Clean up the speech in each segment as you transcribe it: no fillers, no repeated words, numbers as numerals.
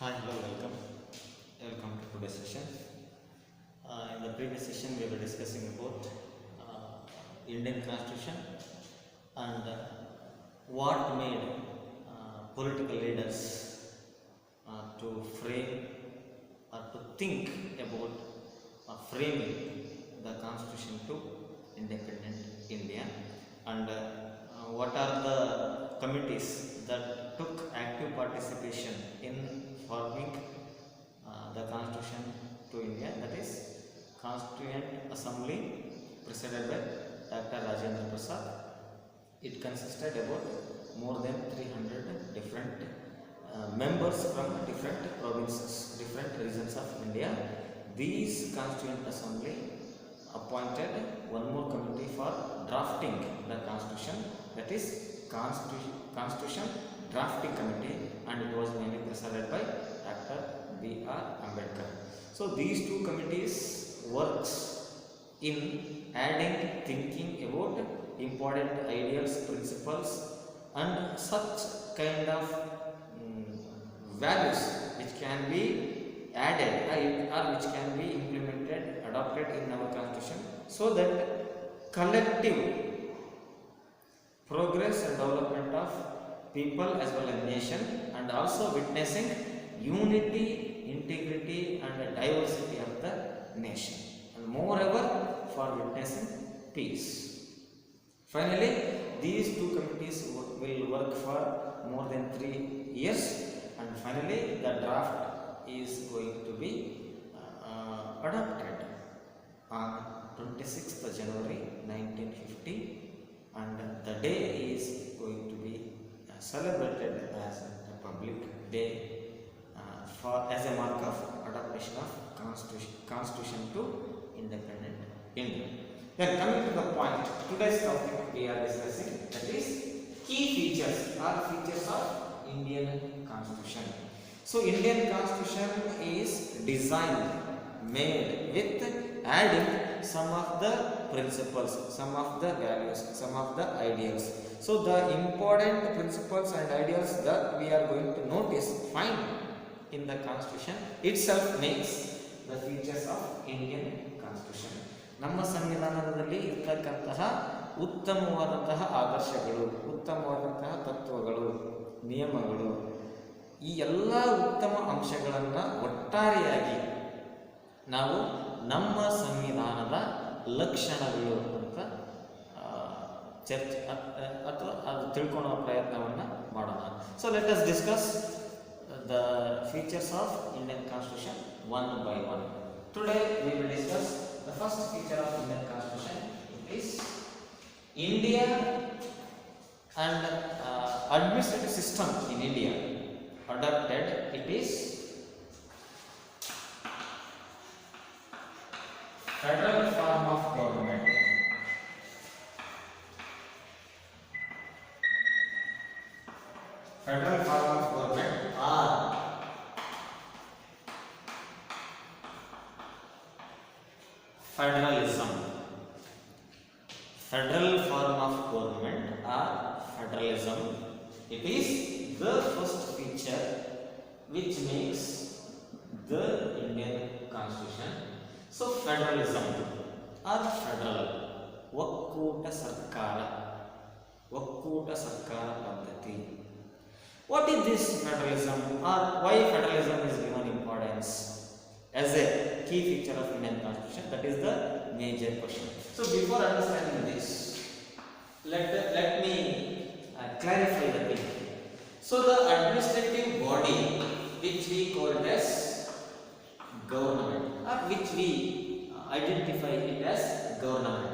Hi, hello, welcome. Welcome to today's session. In the previous session, we were discussing about Indian Constitution and what made political leaders to frame or to think about framing the Constitution to independent India, and what are the committees that took active participation in forming the Constitution to India, that is Constituent Assembly presided by Dr. Rajendra Prasad. It consisted about more than 300 different members from different provinces, different regions of India. These Constituent Assembly appointed one more committee for drafting the Constitution, that is Constitution Drafting Committee, and it was mainly presided by Dr. B.R. Ambedkar. So these two committees works in adding thinking about important ideals, principles, and such kind of values which can be added or which can be implemented, adopted in our Constitution, so that collective progress and development of people as well as nation, and also witnessing unity, integrity and diversity of the nation, and moreover for witnessing peace. Finally, these two committees will work for more than 3 years, and finally the draft is going to be adopted on 26th January 1950, and the day is going to be celebrated as a public day as a mark of adaptation of Constitution to independent India. Then coming to the point, today's topic we are discussing, that is key features or features of Indian Constitution. So Indian Constitution is designed, made with adding some of the principles, some of the values, some of the ideals. So the important principles and ideals that we are going to notice, find in the Constitution itself makes the features of Indian Constitution. ನಮ್ಮ ಸಂವಿಧಾನದಲ್ಲಿ ಇರತಕ್ಕಂತಹ ಉತ್ತಮವಾದಂತಹ ಆದರ್ಶಗಳು, ಉತ್ತಮವಾದಂತಹ ತತ್ವಗಳು, ನಿಯಮಗಳು, ಈ ಎಲ್ಲ ಉತ್ತಮ ಅಂಶಗಳನ್ನು ಒಟ್ಟಾರೆಯಾಗಿ ನಾವು ನಮ್ಮ ಸಂವಿಧಾನದ ಲಕ್ಷಣಗಳು ಅಂತ ಚರ್ಚೆ ಅಥವಾ ಅದು ತಿಳ್ಕೊಳ್ಳೋ ಪ್ರಯತ್ನವನ್ನು ಮಾಡೋಣ. So let us discuss the features of Indian Constitution one by one. Today we will discuss the first feature of Indian Constitution. It is India and administrative system in India adopted. It is federal form of government. Federal form of government or federalism. Federal form of government or federalism. It is the first feature which makes the Indian Constitution. So federalism or federal, ಒಕ್ಕೂಟ ಸರ್ಕಾರ, ಒಕ್ಕೂಟ ಸರ್ಕಾರ ಪದ್ಧತಿ. What is this federalism, or why federalism is given importance as a key feature of Indian Constitution? That is the major question. So before understanding this, let me clarify the thing. So the administrative body which we call as government, or which we identify it as government.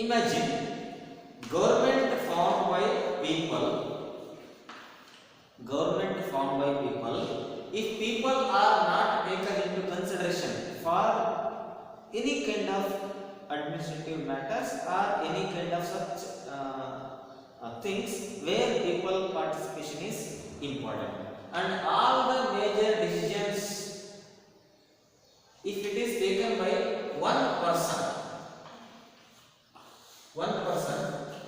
Imagine government formed by people. Government formed by people. If people are not taken into consideration for any kind of administrative matters or any kind of such things where people participation is important, and all the major decisions, if it is taken by one person,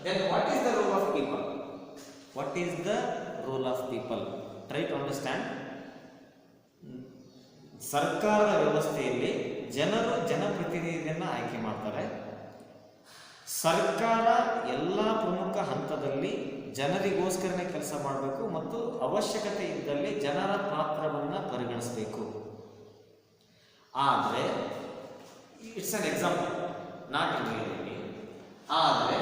then what is the role of people? What is the role of people? Try to understand. ಸರ್ಕಾರದ ವ್ಯವಸ್ಥೆಯಲ್ಲಿ ಜನರು ಜನಪ್ರತಿನಿಧಿಯನ್ನು ಆಯ್ಕೆ ಮಾಡ್ತಾರೆ. ಸರ್ಕಾರ ಎಲ್ಲ ಪ್ರಮುಖ ಹಂತದಲ್ಲಿ ಜನರಿಗೋಸ್ಕರನೇ ಕೆಲಸ ಮಾಡಬೇಕು ಮತ್ತು ಅವಶ್ಯಕತೆ ಇದ್ದಲ್ಲಿ ಜನರ ಪಾತ್ರವನ್ನು ಪರಿಗಣಿಸಬೇಕು. ಆದರೆ it's an example, not in reality. ಆದರೆ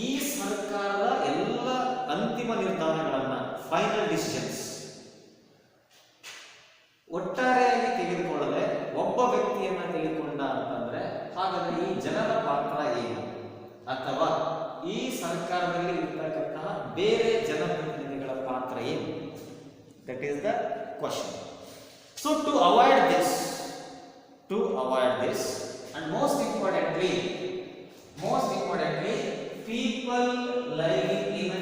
ಈ ಸರ್ಕಾರದ ಎಲ್ಲ ಅಂತಿಮ ನಿರ್ಧಾರಗಳನ್ನು, ಫೈನಲ್ ಡಿಸಿಷನ್ಸ್ ಒಟ್ಟಾರೆಯಾಗಿ ತೆಗೆದುಕೊಳ್ಳದೆ ಒಬ್ಬ ವ್ಯಕ್ತಿಯನ್ನು ತೆಗೆದುಕೊಂಡ ಅಂತಂದ್ರೆ ಹಾಗಾದ್ರೆ ಈ ಜನರ ಪಾತ್ರ ಏನು, ಅಥವಾ ಈ ಸರ್ಕಾರದಲ್ಲಿ ಇರ್ತಕ್ಕಂತಹ ಬೇರೆ ಜನಪ್ರತಿನಿಧಿಗಳ ಪಾತ್ರ ಏನು? That is the question. So to avoid this and most importantly people living in a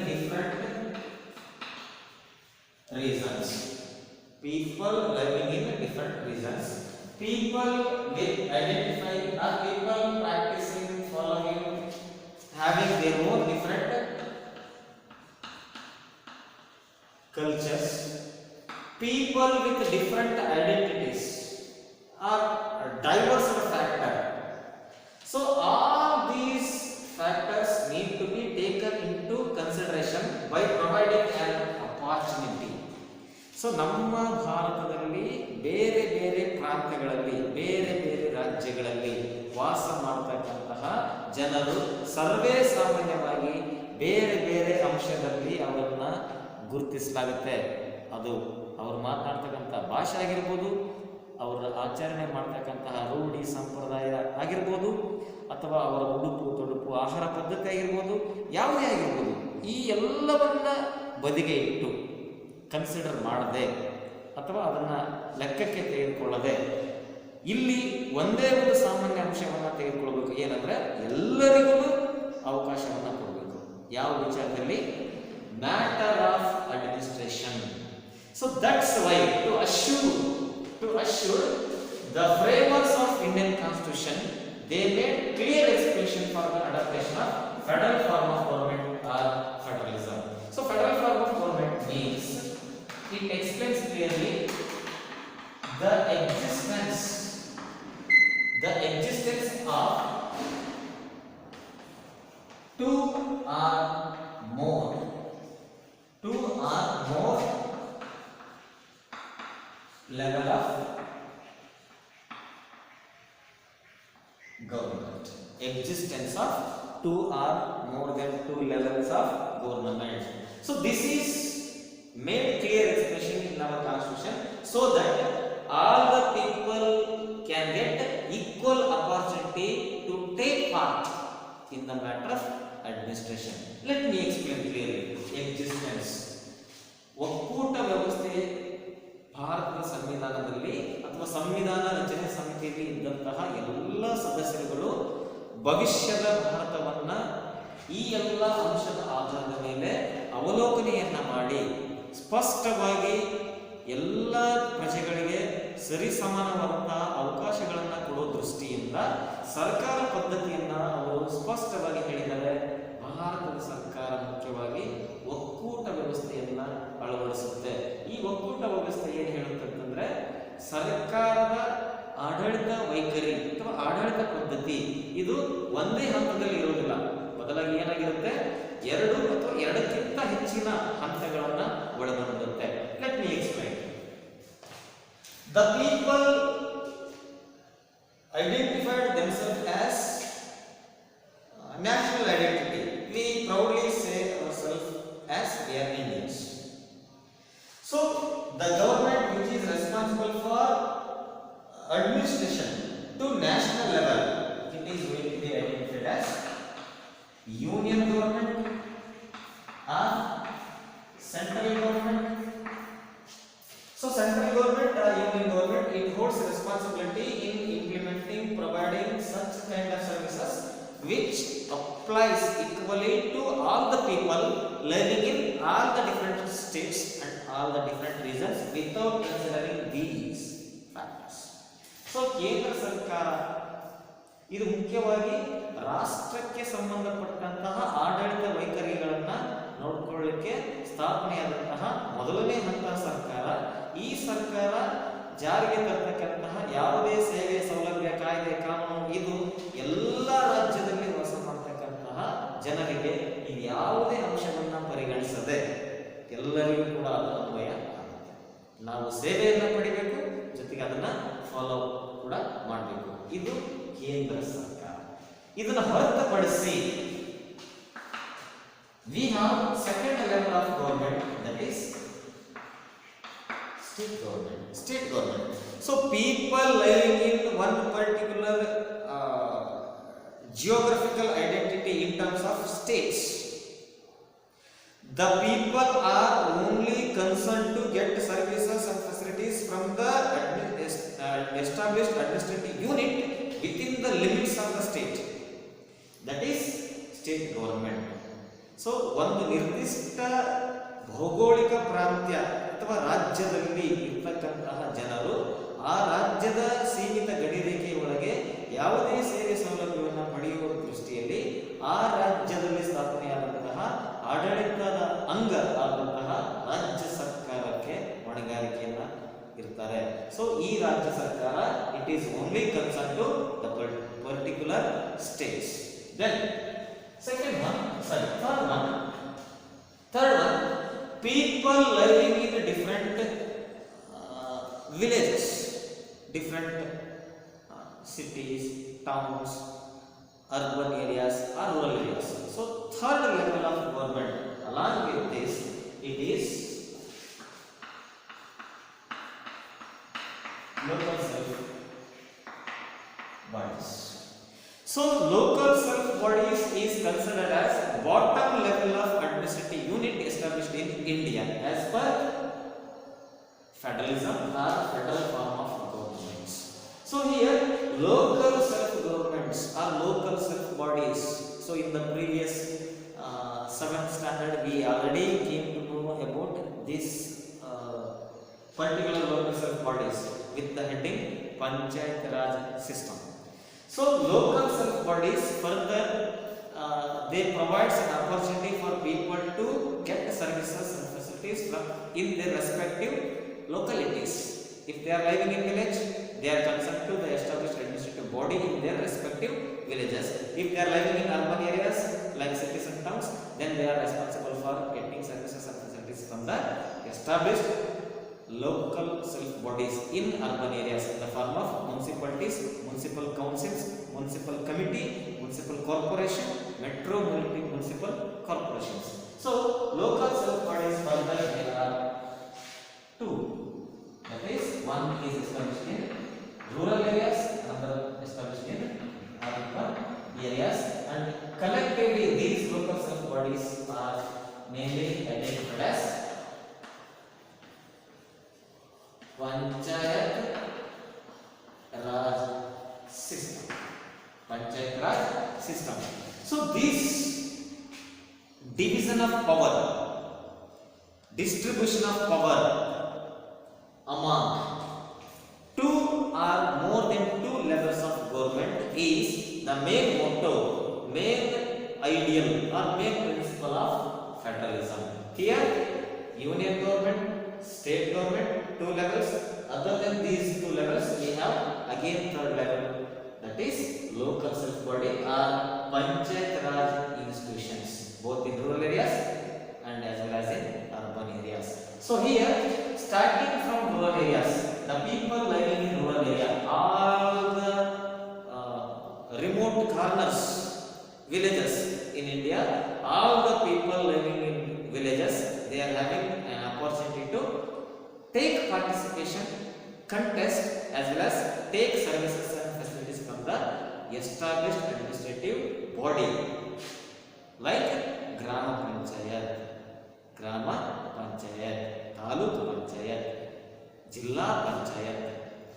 different regions, people will identify or people practicing, following, having their own different cultures, people with different identities are diverse factor. So all these factors need to be taken into consideration by providing an opportunity. So ನಮ್ಮ ಭಾರತದಲ್ಲಿ ಬೇರೆ ಬೇರೆ ಪ್ರಾಂತ್ಯಗಳಲ್ಲಿ, ಬೇರೆ ಬೇರೆ ರಾಜ್ಯಗಳಲ್ಲಿ ವಾಸ ಮಾಡತಕ್ಕಂತಹ ಜನರು ಸರ್ವೇ ಸಾಮಾನ್ಯವಾಗಿ ಬೇರೆ ಬೇರೆ ಅಂಶದಲ್ಲಿ ಅವರನ್ನ ಗುರುತಿಸಲಾಗುತ್ತೆ. ಅದು ಅವರು ಮಾತನಾಡ್ತಕ್ಕಂಥ ಭಾಷೆ ಆಗಿರ್ಬೋದು, ಅವರ ಆಚರಣೆ ಮಾಡ್ತಕ್ಕಂತಹ ರೂಢಿ ಸಂಪ್ರದಾಯ ಆಗಿರ್ಬೋದು, ಅಥವಾ ಅವರ ಉಡುಪು ತೊಡುಪು, ಆಹಾರ ಪದ್ಧತಿ ಆಗಿರ್ಬೋದು, ಯಾವುದೇ ಆಗಿರ್ಬೋದು, ಈ ಎಲ್ಲವನ್ನ ಬದಿಗೆ ಇಟ್ಟು ಕನ್ಸಿಡರ್ ಮಾಡದೆ ಅಥವಾ ಅದನ್ನು ಲೆಕ್ಕಕ್ಕೆ ತೆಗೆದುಕೊಳ್ಳದೆ ಇಲ್ಲಿ ಒಂದೇ ಒಂದು ಸಾಮಾನ್ಯ ಅಂಶವನ್ನು ತೆಗೆದುಕೊಳ್ಬೇಕು. ಏನಂದ್ರೆ ಎಲ್ಲರಿಗೂ ಅವಕಾಶವನ್ನು ಕೊಡಬೇಕು. ಯಾವ ವಿಚಾರದಲ್ಲಿ? Matter of administration. So that's why to assure the framers of Indian Constitution, they made clear expression for the adaptation of federal form of government or federalism. So federal form of government means it explains clearly the existence of two or more level of government. Existence of two or more than two levels of government. So this is made clear expression in our constitution so that all the people can get equal opportunity to take part in the matter of administration. Let me explain clearly. Existence. ಒಕ್ಕೂಟ ವ್ಯವಸ್ಥೆ ಭಾರತದ ಸಂವಿಧಾನದಲ್ಲಿ ಅಥವಾ ಸಂವಿಧಾನ ರಚನೆ ಸಮಿತಿಯಲ್ಲಿ ಇದ್ದಂತಹ ಎಲ್ಲ ಸದಸ್ಯರುಗಳು ಭವಿಷ್ಯದ ಭಾರತವನ್ನ ಈ ಎಲ್ಲ ಅಂಶದ ಆಧಾರದ ಮೇಲೆ ಅವಲೋಕನೆಯನ್ನ ಮಾಡಿ ಸ್ಪಷ್ಟವಾಗಿ ಎಲ್ಲ ಪ್ರಜೆಗಳಿಗೆ ಸರಿಸಮಾನವಾದಂತಹ ಅವಕಾಶಗಳನ್ನು ಕೊಡೋ ದೃಷ್ಟಿಯಿಂದ ಸರ್ಕಾರ ಪದ್ಧತಿಯನ್ನ ಅವರು ಸ್ಪಷ್ಟವಾಗಿ ಹೇಳಿದ್ದಾರೆ. ಭಾರತದ ಸರ್ಕಾರ ಮುಖ್ಯವಾಗಿ ಒಕ್ಕೂಟ ವ್ಯವಸ್ಥೆಯನ್ನ ಅಳವಡಿಸುತ್ತೆ. ಈ ಒಕ್ಕೂಟ ವ್ಯವಸ್ಥೆ ಏನು ಹೇಳುತ್ತಂತಂದ್ರೆ ಸರ್ಕಾರದ ಆಡಳಿತ ವೈಖರಿ ಅಥವಾ ಆಡಳಿತ ಪದ್ಧತಿ ಇದು ಒಂದೇ ಹಂತದಲ್ಲಿ ಇರುವುದಿಲ್ಲ. ಬದಲಾಗಿ ಏನಾಗಿರುತ್ತೆ, ಎರಡು ಅಥವಾ ಎರಡಕ್ಕಿಂತ ಹೆಚ್ಚಿನ ಹಂತಗಳನ್ನ ಒಳಗೊಂಡಿರುತ್ತೆ. Let me explain. The people identified themselves as national identity. We proudly say ourselves as we are Indians. So the government which is responsible for administration to national level, it is going to be identified as union government or central government. So central government or union government, it holds responsibility in implementing, providing such kind of services which applies equally to all the people living in all the different states and all the different regions without considering these factors. So ಕೇಂದ್ರ ಸರ್ಕಾರ ಇದು ಮುಖ್ಯವಾಗಿ ರಾಷ್ಟ್ರಕ್ಕೆ ಸಂಬಂಧಪಟ್ಟಂತಹ ಆಡಳಿತ ವೈಖರಿಗಳನ್ನು ನೋಡಿಕೊಳ್ಳಲಿಕ್ಕೆ ಸ್ಥಾಪನೆಯಾದಂತಹ ಮೊದಲನೇ ಹಂತ ಸರ್ಕಾರ. ಈ ಸರ್ಕಾರ ಜಾರಿಗೆ ತರ್ತಕ್ಕಂತಹ ಯಾವುದೇ ಸೇವೆ ಸೌಲಭ್ಯ ಕಾಯ್ದೆ ಕಾನೂನು ಇದು ಎಲ್ಲ ರಾಜ್ಯದಲ್ಲಿ ವಾಸ ಮಾಡ್ತಕ್ಕಂತಹ ಜನರಿಗೆ ಈ ಯಾವುದೇ ಅಂಶವನ್ನ ಪರಿಗಣಿಸದೆ ಎಲ್ಲರಿಗೂ ಕೂಡ ಅದು ಅನ್ವಯ ಆಗುತ್ತೆ. ನಾವು ಸೇವೆಯನ್ನು ಪಡಿಬೇಕು, ಜೊತೆಗೆ ಅದನ್ನ ಫಾಲೋ ಕೂಡ ಮಾಡಬೇಕು. ಇದು ಕೇಂದ್ರ ಸರ್ಕಾರ. ಇದನ್ನು ಹೊರತುಪಡಿಸಿ we have second level of government, that is state government. So people living in one particular geographical identity in terms of states, the people are only concerned to get services and facilities from the established administrative unit within the limits of the state, that is state government. So ಒಂದು ನಿರ್ದಿಷ್ಟ ಭೌಗೋಳಿಕ ಪ್ರಾಂತ್ಯ ಅಥವಾ ರಾಜ್ಯದಲ್ಲಿ ಇರ್ತಕ್ಕಂತಹ ಜನರು ಆ ರಾಜ್ಯದ ಸೀಮಿತ ಗಡಿರೇಖೆಯೊಳಗೆ ಯಾವುದೇ ಸೇವೆ ಸೌಲಭ್ಯವನ್ನು ಪಡೆಯುವ ದೃಷ್ಟಿಯಲ್ಲಿ ಆ ರಾಜ್ಯದಲ್ಲಿ ಸ್ಥಾಪನೆಯಾದಂತಹ ಆಡಳಿತದ ಅಂಗ ಆದಂತಹ ರಾಜ್ಯ ಸರ್ಕಾರಕ್ಕೆ ಹೊಣೆಗಾರಿಕೆಯನ್ನ ಇರ್ತಾರೆ. ಸೊ ಈ ರಾಜ್ಯ ಸರ್ಕಾರ it is only concern to the particular states. Then second one, sorry, third one, people living in different villages, different cities, towns, urban areas or rural areas. So third level of government, along with this, it is local self bodies. So local self bodies is considered as bottom level of administrative unit established in India as per federalism or federal form of governments. So here local self governments or local self bodies. So in the previous 7th standard we already came to know about this particular local self bodies with the heading Panchayat Raj system. So local self bodies further they provides an opportunity for people to get services and facilities from in their respective localities. If they are living in village, they are concerned to the established administrative body in their respective villages. If they are living in urban areas like cities and towns, then they are responsible for getting services and facilities from the established local self bodies in urban areas in the form of municipalities, municipal councils, municipal committee, municipal corporation, metro municipal corporations. So local self bodies further there are two, that is one is established in rural areas, another established in urban areas, and collectively these local self bodies are mainly identified as Panchayat Raj system. Panchayat Raj system. So this division of power, distribution of power among two or more than two levels of government is the main motto, main ideal or main principle of federalism. Here union government, state government, two levels. Other than these two levels, we have again third level, that is local self body or Panchayat Raj institutions, both in rural areas and as well as in urban areas. So here, starting from rural areas, the people living in rural area, all the remote corners, villages in India, all the people living in villages, they are having an opportunity to take participation, contest as well as take services and facilities from the established administrative body like Grama Panchayat, Taluk Panchayat, Jilla Panchayat,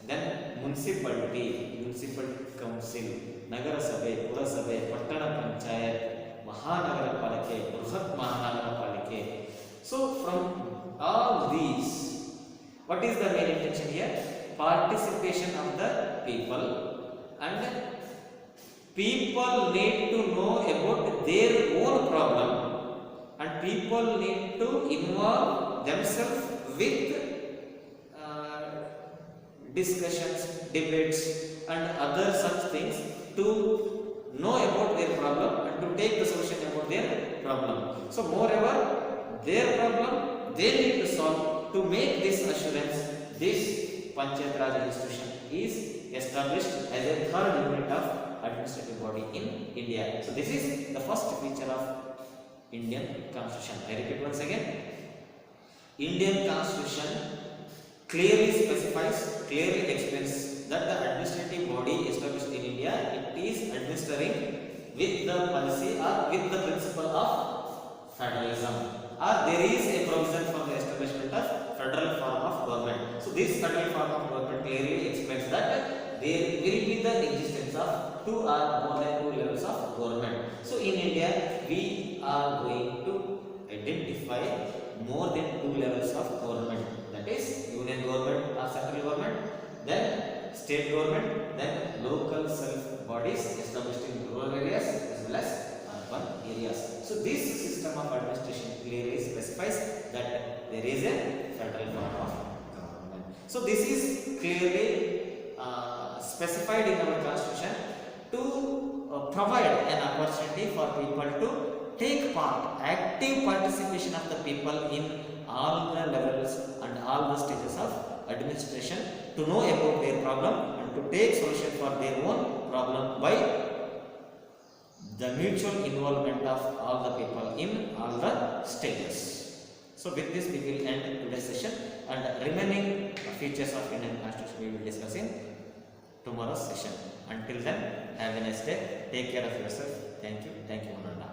then municipality, municipal council, Nagara Sabhe, Pura Sabhe, Pattana Panchayat, Mahanagara Palike, Bruhat Mahanagara Palike. So from all these, what is the main intention here? Participation of the people, and people need to know about their own problem, and people need to involve themselves with discussions, debates, and other such things to know about their problem and to take the solution about their problem. So, moreover, their problem they need to solve. To make this assurance, this Panchayat Raj institution is established as a third unit of administrative body in India. So, this is the first feature of Indian Constitution. I repeat once again. Indian Constitution clearly specifies, clearly explains that the administrative body established in India, it is administering with the policy or with the principle of federalism, or there is a provision for the establishment of federal form of government. So this federal form of government clearly explains that there will be the existence of two or more than two levels of government. So in India, we are going to identify more than two levels of government, that is union government or central government, then state government, then local self bodies established in rural areas as well as urban areas. So this system of administration clearly specifies that there is a federal form of government. So this is clearly specified in our constitution to provide an opportunity for people to take part, active participation of the people in all the levels and all the stages of administration, to know about their problem and to take solution for their own problem by the mutual involvement of all the people in all the stages. So with this we will end today's session, and remaining features of Indian Constitution we will discuss in tomorrow's session. Until then, have a nice day. Take care of yourself. Thank you. Thank you, Ananda.